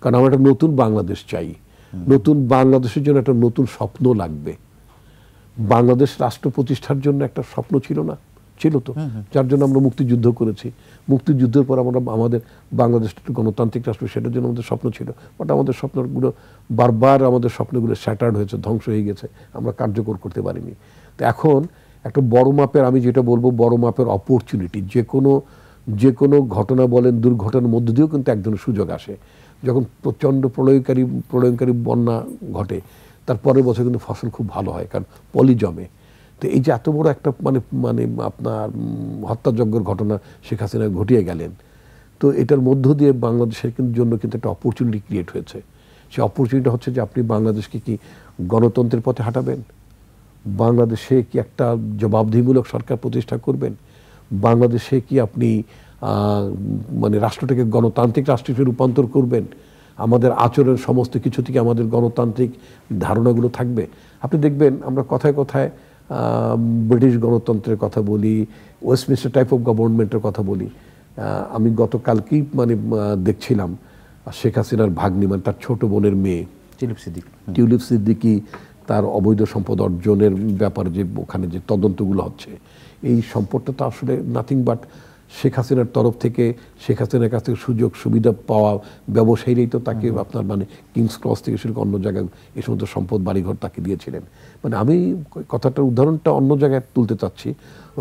কারণ আমরা একটা নতুন বাংলাদেশ চাই। নতুন বাংলাদেশের জন্য একটা নতুন স্বপ্ন লাগবে। বাংলাদেশ রাষ্ট্র প্রতিষ্ঠার জন্য একটা স্বপ্ন ছিল না? ছিল তো, যার জন্য আমরা মুক্তিযুদ্ধ করেছি। মুক্তিযুদ্ধের পর আমরা আমাদের বাংলাদেশ গণতান্ত্রিক রাষ্ট্র, সেটার জন্য আমাদের স্বপ্ন ছিল। বাট আমাদের স্বপ্নগুলো বারবার, আমাদের স্বপ্নগুলো শ্যাটার্ড হয়েছে, ধ্বংস হয়ে গেছে, আমরা কার্যকর করতে পারিনি। তো এখন একটা বড় মাপের, আমি যেটা বলবো, বড় মাপের অপরচুনিটি, যে কোনো ঘটনা বলেন, দুর্ঘটনার মধ্য দিয়েও কিন্তু এক ধরনের সুযোগ আসে। যখন প্রচণ্ড প্রলয়ঙ্কারী বন্যা ঘটে, তার পরের বছর কিন্তু ফসল খুব ভালো হয়, কারণ পলি জমে। তো এই যে এত বড় একটা মানে আপনার হত্যাযজ্ঞের ঘটনা শেখ হাসিনা ঘটিয়ে গেলেন, তো এটার মধ্য দিয়ে বাংলাদেশের জন্য কিন্তু একটা অপরচুনিটি ক্রিয়েট হয়েছে। সেই অপরচুনিটি হচ্ছে যে আপনি বাংলাদেশকে কি গণতন্ত্রের পথে হাঁটাবেন? বাংলাদেশে কি একটা জবাবদিহিমূলক সরকার প্রতিষ্ঠা করবেন? বাংলাদেশে কি আপনি মানে রাষ্ট্রটাকে গণতান্ত্রিক রাষ্ট্রে রূপান্তর করবেন? আমাদের আচরণ সমস্ত কিছু থেকে আমাদের গণতান্ত্রিক ধারণাগুলো থাকবে। আপনি দেখবেন আমরা কথায় কথায় ব্রিটিশ গণতন্ত্রের কথা বলি, ওয়েস্টমিনিস্টার টাইপ অফ গভর্নমেন্টের কথা বলি। আমি গতকালকেই মানে দেখছিলাম শেখ হাসিনার ভাগ্নি, মানে তার ছোট বোনের মেয়ে টিউলিপ সিদ্দিকী, তার অবৈধ সম্পদ অর্জনের ব্যাপারে যে ওখানে যে তদন্তগুলো হচ্ছে, এই সম্পদটা তো আসলে নাথিং বাট শেখ হাসিনার তরফ থেকে, শেখ হাসিনার কাছ থেকে সুযোগ সুবিধা পাওয়া ব্যবসায়ীরাই তো তাকে আপনার মানে কিংস ক্রস থেকে শুরু অন্য জায়গায় এই সমস্ত সম্পদ বাড়িঘর তাকে দিয়েছিলেন। মানে আমি কথাটার উদাহরণটা অন্য জায়গায় তুলতে চাচ্ছি।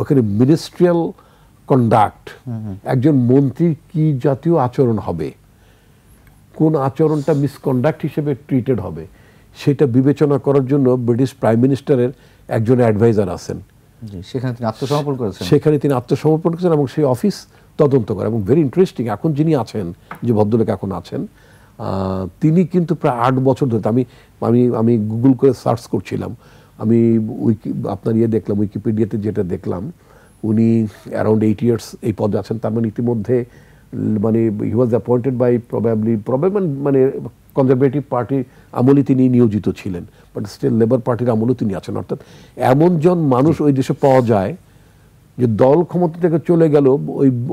ওখানে মিনিস্ট্রিয়াল কন্ডাক্ট, একজন মন্ত্রীর কি জাতীয় আচরণ হবে, কোন আচরণটা মিসকন্ডাক্ট হিসেবে ট্রিটেড হবে, সেটা বিবেচনা করার জন্য ব্রিটিশ প্রাইম মিনিস্টারের একজন অ্যাডভাইজার আছেন। সেখানে তিনি আত্মসমর্পণ করেছেন এবং সেই অফিস তদন্ত করে। এবং ভেরি ইন্টারেস্টিং, এখন যিনি আছেন, যে ভদ্রলোক এখন আছেন, তিনি কিন্তু প্রায় 8 বছর ধরে, আমি গুগল করে সার্চ করছিলাম, আমি আপনার দেখলাম, উইকিপিডিয়াতে যেটা দেখলাম, উনি অ্যারাউন্ড 8 ইয়ার্স এই পদে আছেন। তার মানে ইতিমধ্যে মানে হি ওয়াজ অ্যাপয়েন্টেড বাই প্রবাবলি মানে কনজারভেটিভ পার্টির আমলে তিনি নিয়োজিত ছিলেন, বাট স্টিল লেবার পার্টির আমলেও তিনি আছেন। অর্থাৎ এমন জন মানুষ ওই দেশে পাওয়া যায় যে দল ক্ষমতা থেকে চলে গেল,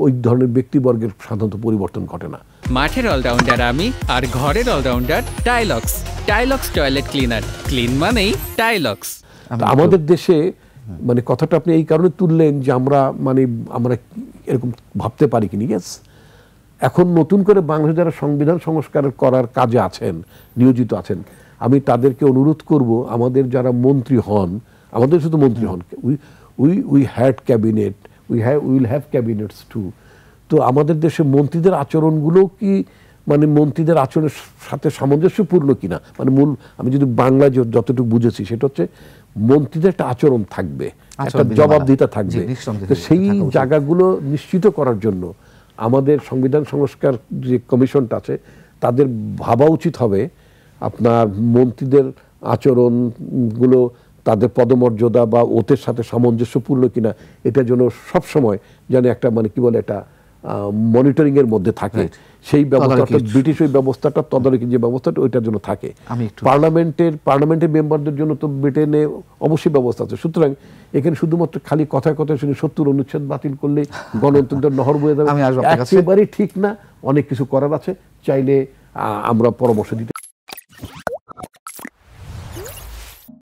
ওই ধরনের ব্যক্তিবর্গের সাধারণত পরিবর্তন ঘটে না। মাঠের অলরাউন্ডার আমি, আর ঘরের allrounder Tilex. Tilex toilet cleaner, clean মানেই টাইলক্স। আমাদের দেশে মানে কথাটা আপনি এই কারণে তুললেন যে আমরা এরকম ভাবতে পারি কিনা। ইয়েস, এখন নতুন করে বাংলাদেশ যারা সংবিধান সংস্কার করার কাজে আছেন, নিয়োজিত আছেন, আমি তাদেরকে অনুরোধ করব, আমাদের যারা মন্ত্রী হন, আমাদের শুধু মন্ত্রী হন, we had cabinet, will have cabinets too. তো আমাদের দেশে মন্ত্রীদের আচরণগুলো কি মানে মন্ত্রীদের আচরণের সাথে সামঞ্জস্যপূর্ণ কিনা, মানে মূল আমি যদি বাংলায় যতটুকু বুঝেছি সেটা হচ্ছে মন্ত্রীদের একটা আচরণ থাকবে, একটা জবাবদিহিতা থাকবে। তো সেই জায়গাগুলো নিশ্চিত করার জন্য আমাদের সংবিধান সংস্কার যে কমিশনটা আছে, তাদের ভাবা উচিত হবে আপনার মন্ত্রীদের আচরণগুলো, তাদের পদমর্যাদা বা ওদের সাথে সামঞ্জস্যপূর্ণ কিনা, এটার জন্য সবসময় যেন একটা মানে কি বলে একটা মনিটরিং এর মধ্যে থাকে। সেই ব্যবস্থাটা, ব্রিটিশ ওই ব্যবস্থাটা, তদারকি যে ব্যবস্থাটা, ওইটার জন্য থাকে। পার্লামেন্টের মেম্বারদের জন্য তো ব্রিটেনে অবশ্যই ব্যবস্থা আছে। সুতরাং এখানে শুধুমাত্র খালি কথায় কথায় শুনে 70 অনুচ্ছেদ বাতিল করলে গণতন্ত্রের নহর বয়ে যাবে, একেবারেই ঠিক না। অনেক কিছু করার আছে, চাইলে আমরা পরামর্শ দিতে